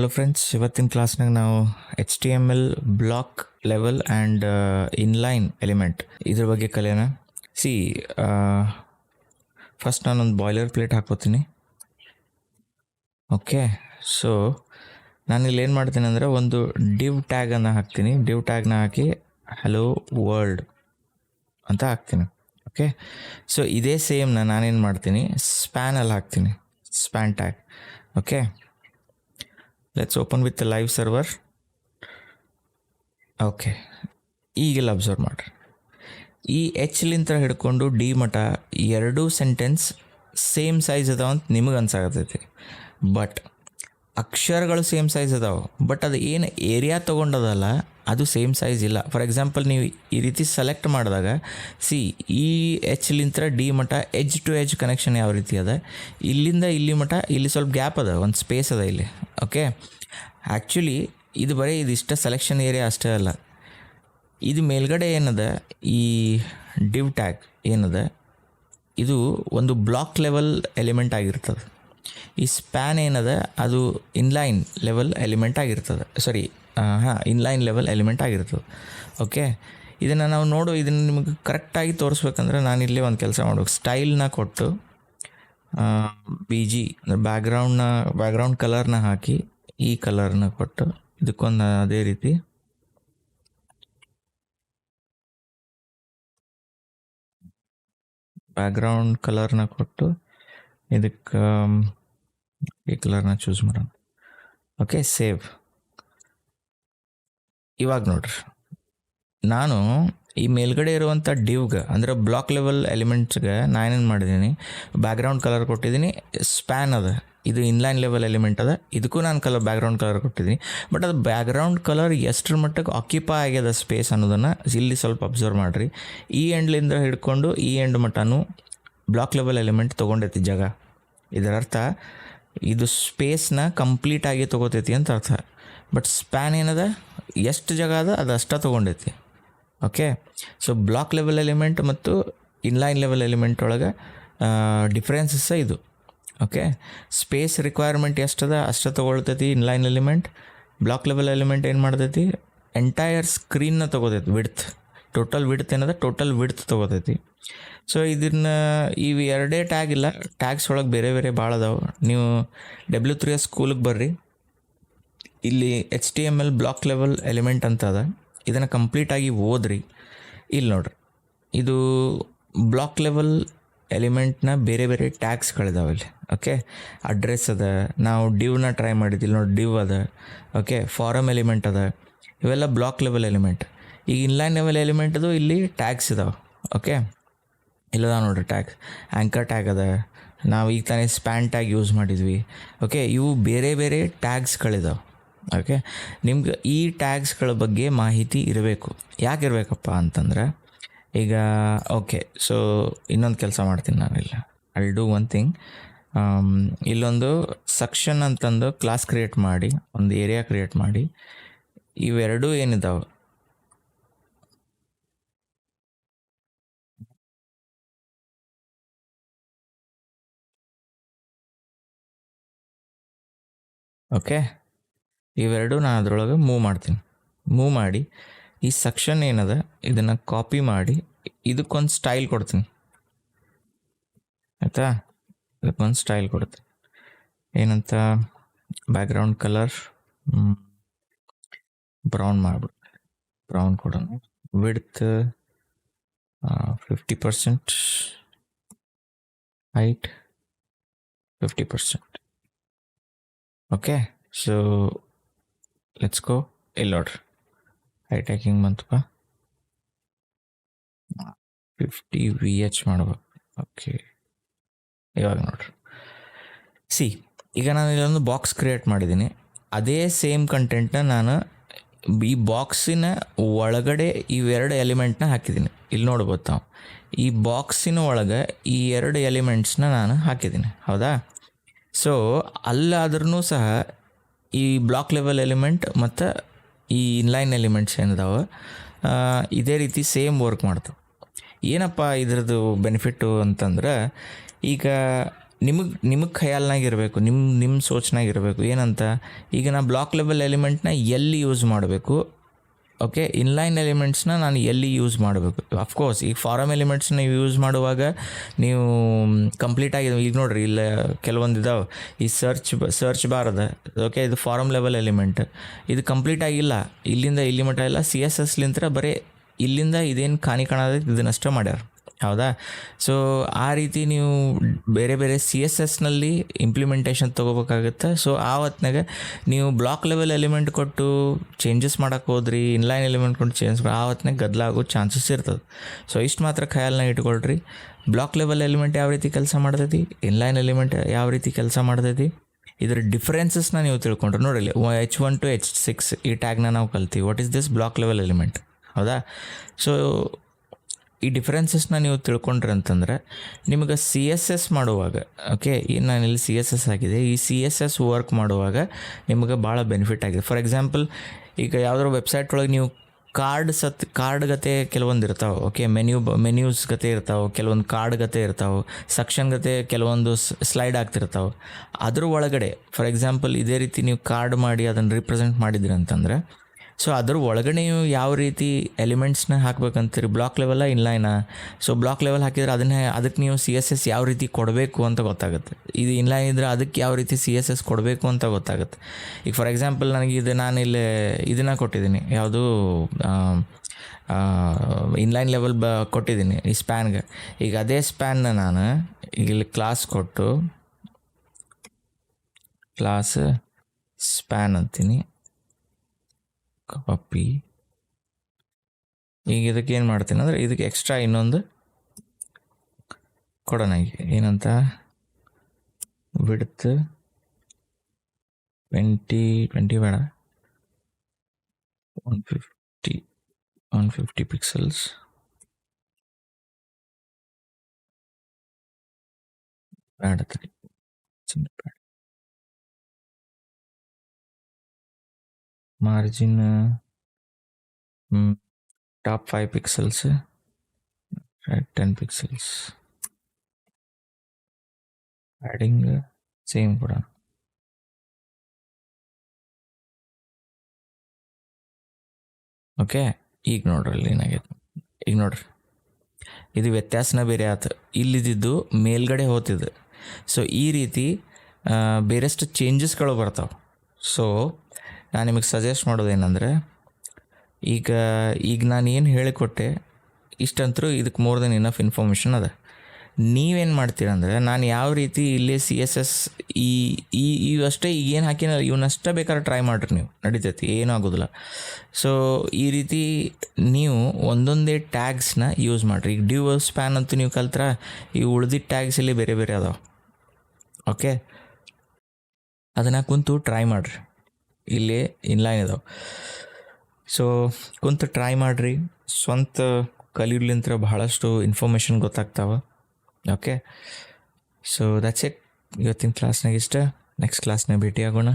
Hello friends, ಇವತ್ತಿನ ಕ್ಲಾಸ್ನಾಗ ನಾವು HTML block level and inline element ಇದ್ರ ಬಗ್ಗೆ ಕಲಿಯೋಣ. ಫಸ್ಟ್ ನಾನೊಂದು ಬಾಯ್ಲರ್ ಪ್ಲೇಟ್ ಹಾಕೋತೀನಿ. ಓಕೆ, ಸೊ ನಾನಿಲ್ಲಿ ಏನು ಮಾಡ್ತೀನಿ ಅಂದರೆ ಒಂದು ಡಿವ್ ಟ್ಯಾಗನ್ನು ಹಾಕ್ತೀನಿ. ಡಿವ್ ಟ್ಯಾಗ್ನ ಹಾಕಿ ಹಲೋ ವರ್ಲ್ಡ್ ಅಂತ ಹಾಕ್ತೀನಿ. ಓಕೆ, ಸೊ ಇದೇ ಸೇಮ್ನ ನಾನೇನು ಮಾಡ್ತೀನಿ, ಸ್ಪ್ಯಾನಲ್ಲಿ ಹಾಕ್ತೀನಿ, span tag. Okay, let's open with live server. Okay, ಈಗೆಲ್ಲ ಅಬ್ಸರ್ವ್ ಮಾಡಿರಿ, ಈ ಲಿಂತ ಹಿಡ್ಕೊಂಡು ಡಿ ಮಟ ಎರಡೂ ಸೆಂಟೆನ್ಸ್ ಸೇಮ್ ಸೈಜ್ ಅದಾವ ಅಂತ ನಿಮಗೆ ಅನ್ಸಾಗತೈತಿ. ಬಟ್ ಅಕ್ಷರಗಳು ಸೇಮ್ ಸೈಜ್ ಅದಾವೆ, ಬಟ್ ಅದು ಏನು ಏರಿಯಾ ತೊಗೊಂಡದಲ್ಲ ಅದು ಸೇಮ್ ಸೈಜ್ ಇಲ್ಲ. ಫಾರ್ ಎಕ್ಸಾಂಪಲ್, ನೀವು ಈ ರೀತಿ ಸೆಲೆಕ್ಟ್ ಮಾಡಿದಾಗ ಈ ಲಿಂತ ಡಿ ಮಟ ಎಜ್ ಟು ಎಜ್ ಕನೆಕ್ಷನ್ ಯಾವ ರೀತಿ ಅದ, ಇಲ್ಲಿಂದ ಇಲ್ಲಿ ಮಟ ಇಲ್ಲಿ ಸ್ವಲ್ಪ ಗ್ಯಾಪ್ ಅದ, ಒಂದು ಸ್ಪೇಸ್ ಅದ ಇಲ್ಲಿ. ಓಕೆ, ಆ್ಯಕ್ಚುಲಿ ಇದು ಬರೀ ಇದಿಷ್ಟ ಸೆಲೆಕ್ಷನ್ ಏರಿಯಾ ಅಷ್ಟೇ ಅಲ್ಲ, ಇದು ಮೇಲ್ಗಡೆ ಏನದ ಈ ಡಿವ್ ಟ್ಯಾಗ್ ಏನದ ಇದು ಒಂದು ಬ್ಲಾಕ್ ಲೆವೆಲ್ ಎಲಿಮೆಂಟ್ ಆಗಿರ್ತದೆ. ಈ ಸ್ಪ್ಯಾನ್ ಏನದ ಅದು ಇನ್ಲೈನ್ ಲೆವೆಲ್ ಎಲಿಮೆಂಟ್ ಆಗಿರ್ತದೆ. ಇನ್ಲೈನ್ ಲೆವೆಲ್ ಎಲಿಮೆಂಟ್ ಆಗಿರ್ತದೆ. ಓಕೆ, ಇದನ್ನು ನಾವು ಇದನ್ನು ನಿಮಗೆ ಕರೆಕ್ಟಾಗಿ ತೋರಿಸ್ಬೇಕಂದ್ರೆ ನಾನಿಲ್ಲಿ ಒಂದು ಕೆಲಸ ಮಾಡ್ಬೇಕು. ಸ್ಟೈಲ್ನ ಕೊಟ್ಟು BG ಅಂದರೆ ಬ್ಯಾಕ್ಗ್ರೌಂಡ್ ಕಲರ್ನ ಹಾಕಿ ಈ ಕಲರ್ನ ಕೊಟ್ಟು ಇದಕ್ಕೊಂದು ಅದೇ ರೀತಿ ಬ್ಯಾಕ್ಗ್ರೌಂಡ್ ಕಲರ್ನ ಕೊಟ್ಟು ಇದಕ್ಕೆ ಈ ಕಲರ್ನ ಚೂಸ್ ಮಾಡೋಣ. Okay, save. ಇವಾಗ ನೋಡ್ರಿ, ನಾನು ಈ ಮೇಲ್ಗಡೆ ಇರುವಂಥ ಡಿವ್ಗೆ ಅಂದರೆ ಬ್ಲಾಕ್ ಲೆವೆಲ್ ಎಲಿಮೆಂಟ್ಸ್ಗೆ ನಾನೇನು ಮಾಡಿದ್ದೀನಿ, ಬ್ಯಾಕ್ಗ್ರೌಂಡ್ ಕಲರ್ ಕೊಟ್ಟಿದ್ದೀನಿ. ಸ್ಪ್ಯಾನ್ ಅದ, ಇದು ಇನ್ಲೈನ್ ಲೆವೆಲ್ ಎಲಿಮೆಂಟ್ ಅದ, ಇದಕ್ಕೂ ನಾನು ಬ್ಯಾಕ್ಗ್ರೌಂಡ್ ಕಲರ್ ಕೊಟ್ಟಿದ್ದೀನಿ. ಬಟ್ ಅದು ಬ್ಯಾಕ್ಗ್ರೌಂಡ್ ಕಲರ್ ಎಷ್ಟರ ಮಟ್ಟಕ್ಕೆ ಆಕ್ಯುಪೈ ಆಗ್ಯದ ಸ್ಪೇಸ್ ಅನ್ನೋದನ್ನು ಇಲ್ಲಿ ಸ್ವಲ್ಪ ಅಬ್ಸರ್ವ್ ಮಾಡಿರಿ. ಈ ಎಂಡ್ಲಿಂದ ಹಿಡ್ಕೊಂಡು ಈ ಎಂಡ್ ಮಟ್ಟನೂ ಬ್ಲಾಕ್ ಲೆವೆಲ್ ಎಲಿಮೆಂಟ್ ತೊಗೊಂಡೈತಿ ಜಾಗ. ಇದರ ಅರ್ಥ ಇದು ಸ್ಪೇಸ್ನ ಕಂಪ್ಲೀಟಾಗಿ ತೊಗೋತೈತಿ ಅಂತ ಅರ್ಥ. ಬಟ್ ಸ್ಪ್ಯಾನ್ ಏನದ, ಎಷ್ಟು ಜಾಗ ಅದ ಅದು ಅಷ್ಟ ತೊಗೊಂಡೈತಿ. Okay, so block level element ಮತ್ತು ಇನ್ಲೈನ್ ಲೆವೆಲ್ ಎಲಿಮೆಂಟ್ ಒಳಗೆ ಡಿಫ್ರೆನ್ಸಸ್ ಇದು. ಓಕೆ, ಸ್ಪೇಸ್ ರಿಕ್ವೈರ್ಮೆಂಟ್ ಎಷ್ಟದ ಅಷ್ಟು ತೊಗೊಳ್ತೈತಿ inline element. Block level element ಏನು ಮಾಡ್ತೈತಿ, ಎಂಟೈರ್ ಸ್ಕ್ರೀನ್ನ ತೊಗೋತೈತಿ. ಟೋಟಲ್ ವಿಡ್ತ್ ತೊಗೋತೈತಿ. ಸೊ ಇದನ್ನು ಇವು ಎರಡೇ ಟ್ಯಾಗ್ ಇಲ್ಲ, ಟ್ಯಾಗ್ಸ್ ಒಳಗೆ ಬೇರೆ ಬೇರೆ ಭಾಳ ಅದಾವೆ. ನೀವು W3S ಸ್ಕೂಲಿಗೆ ಬರ್ರಿ, ಇಲ್ಲಿ HTML ಬ್ಲಾಕ್ ಲೆವೆಲ್ ಎಲಿಮೆಂಟ್ ಅಂತ ಅದ, ಇದನ್ನು ಕಂಪ್ಲೀಟಾಗಿ ಓದ್ರಿ. ಇಲ್ಲಿ ನೋಡ್ರಿ, ಇದು ಬ್ಲಾಕ್ ಲೆವೆಲ್ ಎಲಿಮೆಂಟ್ನ ಬೇರೆ ಬೇರೆ ಟ್ಯಾಗ್ಸ್ಗಳಿದಾವೆ ಇಲ್ಲಿ. ಓಕೆ, ಅಡ್ರೆಸ್ ಅದ, ನಾವು ಡಿವ್ನ ಟ್ರೈ ಮಾಡಿದ್ದಿಲ್ಲ ನೋಡಿ, ಡಿವ್ ಅದ. ಓಕೆ, ಫಾರಮ್ ಎಲಿಮೆಂಟ್ ಅದ, ಇವೆಲ್ಲ ಬ್ಲಾಕ್ ಲೆವೆಲ್ ಎಲಿಮೆಂಟ್. ಈಗ ಇನ್ಲೈನ್ ಲೆವೆಲ್ ಎಲಿಮೆಂಟ್ದು ಇಲ್ಲಿ ಟ್ಯಾಗ್ಸ್ ಇದಾವೆ. ಓಕೆ, ಇಲ್ಲದ ನೋಡ್ರಿ ಟ್ಯಾಗ್, ಆ್ಯಂಕರ್ ಟ್ಯಾಗ್ ಅದ, ನಾವು ಈಗ ತಾನೇ ಸ್ಪ್ಯಾನ್ ಟ್ಯಾಗ್ ಯೂಸ್ ಮಾಡಿದ್ವಿ. ಓಕೆ, ಇವು ಬೇರೆ ಬೇರೆ ಟ್ಯಾಗ್ಸ್ಗಳಿದಾವೆ. ಓಕೆ, ನಿಮ್ಗೆ ಈ ಟ್ಯಾಗ್ಸ್ಗಳ ಬಗ್ಗೆ ಮಾಹಿತಿ ಇರಬೇಕು. ಯಾಕೆ ಇರಬೇಕಪ್ಪ ಅಂತಂದ್ರೆ, ಈಗ ಓಕೆ, ಸೊ ಇನ್ನೊಂದು ಕೆಲಸ ಮಾಡ್ತೀನಿ ನಾನಿಲ್ಲ, I will do one thing. ಇಲ್ಲೊಂದು ಸೆಕ್ಷನ್ ಅಂತಂದು ಕ್ಲಾಸ್ ಕ್ರಿಯೇಟ್ ಮಾಡಿ, ಒಂದು ಏರಿಯಾ ಕ್ರಿಯೇಟ್ ಮಾಡಿ, ಇವೆರಡೂ ಏನಿದಾವೆ ಓಕೆ, ಇವೆರಡು ನಾನು ಅದರೊಳಗೆ ಮೂವ್ ಮಾಡ್ತೀನಿ. ಮೂವ್ ಮಾಡಿ ಈ ಸೆಕ್ಷನ್ ಏನದ ಇದನ್ನು ಕಾಪಿ ಮಾಡಿ ಇದಕ್ಕೊಂದು ಸ್ಟೈಲ್ ಕೊಡ್ತೀನಿ. ಆಯಿತಾ, ಇದಕ್ಕೊಂದು ಸ್ಟೈಲ್ ಕೊಡ್ತೀನಿ. ಏನಂತ, ಬ್ಯಾಕ್ಗ್ರೌಂಡ್ ಕಲರ್ ಬ್ರೌನ್ ಮಾಡಿಬಿಡ್ತೀನಿ. ಬ್ರೌನ್ ಕೊಡೋಣ. Width 50%, height 50%. Okay, so let's go. ಇಲ್ಲಿ ನೋಡ್ರಿ, ಹೈಟ್ ಹ್ಯಾಕಿಂಗ್ ಬಂತಪ್ಪ, 50 VH ಮಾಡ್ಬೇಕು. ಓಕೆ, ಇವಾಗ ನೋಡ್ರಿ, ಈಗ ನಾನು ಇಲ್ಲೊಂದು ಬಾಕ್ಸ್ ಕ್ರಿಯೇಟ್ ಮಾಡಿದ್ದೀನಿ. ಅದೇ ಸೇಮ್ ಕಂಟೆಂಟ್ನ ನಾನು ಈ ಬಾಕ್ಸಿನ ಒಳಗಡೆ ಇವೆರಡು ಎಲಿಮೆಂಟ್ನ ಹಾಕಿದ್ದೀನಿ. ಇಲ್ಲಿ ನೋಡ್ಬೋದು ನಾವು, ಈ ಬಾಕ್ಸಿನ ಒಳಗೆ ಈ ಎರಡು ಎಲಿಮೆಂಟ್ಸ್ನ ನಾನು ಹಾಕಿದ್ದೀನಿ. ಹೌದಾ? ಸೊ ಅಲ್ಲಾದ್ರೂ ಸಹ ಈ ಬ್ಲಾಕ್ ಲೆವೆಲ್ ಎಲಿಮೆಂಟ್ ಮತ್ತು ಈ ಇನ್ಲೈನ್ ಎಲಿಮೆಂಟ್ಸ್ ಏನಿದಾವೆ ಇದೇ ರೀತಿ ಸೇಮ್ ವರ್ಕ್ ಮಾಡ್ತವೆ. ಏನಪ್ಪ ಇದ್ರದ್ದು ಬೆನಿಫಿಟ್ಟು ಅಂತಂದ್ರೆ, ಈಗ ನಿಮಗೆ ಖಯಾಲ್ನಾಗ ಇರಬೇಕು, ನಿಮ್ಮ ಸೋಚ್ನಾಗ ಇರಬೇಕು ಏನಂತ. ಈಗ ನಾ ಬ್ಲಾಕ್ ಲೆವೆಲ್ ಎಲಿಮೆಂಟ್ನ ಎಲ್ಲಿ ಯೂಸ್ ಮಾಡಬೇಕು, ಓಕೆ, ಇನ್ಲೈನ್ ಎಲಿಮೆಂಟ್ಸ್ನ ನಾನು ಎಲ್ಲಿ ಯೂಸ್ ಮಾಡಬೇಕು. ಅಫ್ಕೋರ್ಸ್ ಈಗ ಫಾರಮ್ ಎಲಿಮೆಂಟ್ಸ್ನ ಯೂಸ್ ಮಾಡುವಾಗ ನೀವು ಕಂಪ್ಲೀಟಾಗಿ ಈಗ ನೋಡಿರಿ, ಇಲ್ಲ ಕೆಲವೊಂದು ಇದಾವೆ, ಈ ಸರ್ಚ್ ಬಾರ್ ಅದ, ಓಕೆ, ಇದು ಫಾರಮ್ ಲೆವೆಲ್ ಎಲಿಮೆಂಟ್, ಇದು ಕಂಪ್ಲೀಟ್ ಆಗಿಲ್ಲ, ಇಲ್ಲಿಂದ ಇಲ್ಲಿ ಮಟ್ಟ ಇಲ್ಲ, CSSಲಿಂತ ಬರೀ ಇಲ್ಲಿಂದ ಇದೇನು ಕಾಣೋದೈತೆ ಇದನ್ನಷ್ಟೇ ಮಾಡ್ಯಾರ, ಹೌದಾ. ಸೊ ಆ ರೀತಿ ನೀವು ಬೇರೆ ಬೇರೆ CSSನಲ್ಲಿ ಇಂಪ್ಲಿಮೆಂಟೇಷನ್ ತೊಗೋಬೇಕಾಗುತ್ತೆ. ಸೊ ಆ ಹೊತ್ನಾಗ ನೀವು ಬ್ಲಾಕ್ ಲೆವೆಲ್ ಎಲಿಮೆಂಟ್ ಕೊಟ್ಟು ಚೇಂಜಸ್ ಮಾಡೋಕ್ಕೆ ಹೋದ್ರಿ, ಇನ್ಲೈನ್ ಎಲಿಮೆಂಟ್ ಕೊಟ್ಟು ಚೇಂಜ್ ಆ ಹೊತ್ನಾಗ ಗದ್ದಲಾಗೋ ಚಾನ್ಸಸ್ ಇರ್ತದೆ. ಸೊ ಇಷ್ಟು ಮಾತ್ರ ಖಯಾಲ್ನಾಗ ಇಟ್ಕೊಳ್ರಿ. ಬ್ಲಾಕ್ ಲೆವೆಲ್ ಎಲಿಮೆಂಟ್ ಯಾವ ರೀತಿ ಕೆಲಸ ಮಾಡ್ತೈತಿ, ಇನ್ಲೈನ್ ಎಲಿಮೆಂಟ್ ಯಾವ ರೀತಿ ಕೆಲಸ ಮಾಡ್ತೈತಿ, ಇದರ ಡಿಫ್ರೆನ್ಸಸ್ನ ನೀವು ತಿಳ್ಕೊಂಡ್ರೆ ನೋಡಿ, H1 to H6 ಈ ಟ್ಯಾಗ್ನ ನಾವು ಕಲ್ತೀವಿ. What is this block level element, ಹೌದಾ. ಸೊ ಈ ಡಿಫ್ರೆನ್ಸಸ್ನ ನೀವು ತಿಳ್ಕೊಂಡ್ರೆ ಅಂತಂದರೆ ನಿಮಗೆ CSS ಮಾಡುವಾಗ, ಓಕೆ, ನಾನು ಇಲ್ಲಿ CSS ಆಗಿದೆ, ಈ CSS ವರ್ಕ್ ಮಾಡುವಾಗ ನಿಮಗೆ ಭಾಳ ಬೆನಿಫಿಟ್ ಆಗಿದೆ. ಫಾರ್ ಎಕ್ಸಾಂಪಲ್, ಈಗ ಯಾವುದಾದ್ರು ವೆಬ್ಸೈಟ್ ಒಳಗೆ ನೀವು ಕಾರ್ಡ್ ಗತೆ ಕೆಲವೊಂದು ಇರ್ತಾವೆ, ಓಕೆ, ಮೆನ್ಯೂಸ್ ಗತೆ ಇರ್ತಾವೆ, ಕೆಲವೊಂದು ಕಾರ್ಡ್ ಗತೆ ಇರ್ತಾವೆ, ಸೆಕ್ಷನ್ ಗತೆ ಕೆಲವೊಂದು ಸ್ಲೈಡ್ ಆಗ್ತಿರ್ತಾವೆ. ಅದ್ರ ಒಳಗಡೆ ಫಾರ್ ಎಕ್ಸಾಂಪಲ್ ಇದೇ ರೀತಿ ನೀವು ಕಾರ್ಡ್ ಮಾಡಿ ಅದನ್ನು ರಿಪ್ರೆಸೆಂಟ್ ಮಾಡಿದ್ರಿ ಅಂತಂದರೆ, ಸೊ ಅದ್ರ ಒಳಗಡೆ ನೀವು ಯಾವ ರೀತಿ ಎಲಿಮೆಂಟ್ಸ್ನ ಹಾಕ್ಬೇಕಂತೀರಿ, ಬ್ಲಾಕ್ ಲೆವೆಲ್ಲ ಇನ್ಲೈನಾ. ಸೊ ಬ್ಲಾಕ್ ಲೆವೆಲ್ ಹಾಕಿದರೆ ಅದಕ್ಕೆ ನೀವು CSS ಯಾವ ರೀತಿ ಕೊಡಬೇಕು ಅಂತ ಗೊತ್ತಾಗುತ್ತೆ. ಇದು ಇನ್ಲೈನ್ ಇದ್ದರೆ ಅದಕ್ಕೆ ಯಾವ ರೀತಿ CSS ಕೊಡಬೇಕು ಅಂತ ಗೊತ್ತಾಗುತ್ತೆ. ಈಗ ಫಾರ್ ಎಕ್ಸಾಂಪಲ್ ನನಗೆ ನಾನು ಇಲ್ಲಿ ಇದನ್ನು ಕೊಟ್ಟಿದ್ದೀನಿ, ಯಾವುದು ಇನ್ಲೈನ್ ಲೆವೆಲ್ ಕೊಟ್ಟಿದ್ದೀನಿ ಈ ಸ್ಪ್ಯಾನ್ಗೆ. ಈಗ ಅದೇ ಸ್ಪ್ಯಾನ್ನ ನಾನು ಇಲ್ಲಿ ಕ್ಲಾಸ್ ಕೊಟ್ಟು ಕ್ಲಾಸ್ ಸ್ಪ್ಯಾನ್ ಅಂತೀನಿ, ಕಾಪಿ. ಈಗ ಇದಕ್ಕೆ ಏನು ಮಾಡ್ತೀನಿ ಅಂದರೆ ಇದಕ್ಕೆ ಎಕ್ಸ್ಟ್ರಾ ಇನ್ನೊಂದು ಕೊಡೋಣ. ಈಗ ಏನಂತ ವಿಡ್ತ್ 20 ಬೇಡ, 150 ಪಿಕ್ಸೆಲ್ಸ್, ಬೇಡ, margin top 5 pixels, 10 pixels, padding same ಕೂಡ. ಓಕೆ, ಈಗ ನೋಡ್ರಿ ಏನಾಗೈತೆ, ಈಗ ನೋಡ್ರಿ ಇದು ವ್ಯತ್ಯಾಸನ ಬೇರೆ ಆಯ್ತು, ಇಲ್ಲಿದ್ದು ಮೇಲ್ಗಡೆ ಹೋಗ್ತಿದ್ದು. ಸೊ ಈ ರೀತಿ ಬೇರೆಷ್ಟು ಚೇಂಜಸ್ಗಳು ಬರ್ತಾವೆ. ಸೊ ನಾನು ನಿಮಗೆ ಸಜೆಸ್ಟ್ ಮಾಡೋದೇನೆಂದರೆ, ಈಗ ನಾನು ಏನು ಹೇಳಿಕೊಟ್ಟೆ ಇಷ್ಟಂತರೂ ಇದಕ್ಕೆ ಮೋರ್ ದೆನ್ ಇನಫ್ ಇನ್ಫಾರ್ಮೇಷನ್ ಅದ. ನೀವೇನು ಮಾಡ್ತೀರಂದರೆ, ನಾನು ಯಾವ ರೀತಿ ಇಲ್ಲಿ CSS ಇವಷ್ಟೇ ಈಗ ಏನು ಹಾಕಿನ ಇವನ್ನಷ್ಟೇ ಬೇಕಾದ್ರೆ ಟ್ರೈ ಮಾಡಿರಿ, ನೀವು ನಡೀತೈತಿ, ಏನೂ ಆಗೋದಿಲ್ಲ. ಸೊ ಈ ರೀತಿ ನೀವು ಒಂದೊಂದೇ ಟ್ಯಾಗ್ಸ್ನ ಯೂಸ್ ಮಾಡಿರಿ. ಈಗ ಡ್ಯೂ ಸ್ಪ್ಯಾನ್ ಅಂತೂ ನೀವು ಕಲ್ತ್ರ, ಈ ಉಳಿದಿದ್ದ ಟ್ಯಾಗ್ಸ್ ಇಲ್ಲಿ ಬೇರೆ ಬೇರೆ ಅದಾವೆ, ಓಕೆ, ಅದನ್ನು ಕುಂತು ಟ್ರೈ ಮಾಡಿರಿ. ಇಲ್ಲಿ ಇನ್ಲೈನ್ ಇದಾವೆ, ಸೊ ಕುಂತು ಟ್ರೈ ಮಾಡಿರಿ. ಸ್ವಂತ ಕಲಿಯುರ್ಲಿಂತ ಬಹಳಷ್ಟು ಇನ್ಫಾರ್ಮೇಷನ್ ಗೊತ್ತಾಗ್ತಾವೆ, ಓಕೆ. So that's it. ಇವತ್ತಿನ ಕ್ಲಾಸ್ನಾಗ ಇಷ್ಟ. ನೆಕ್ಸ್ಟ್ ಕ್ಲಾಸ್ನಾಗ ಭೇಟಿ ಆಗೋಣ.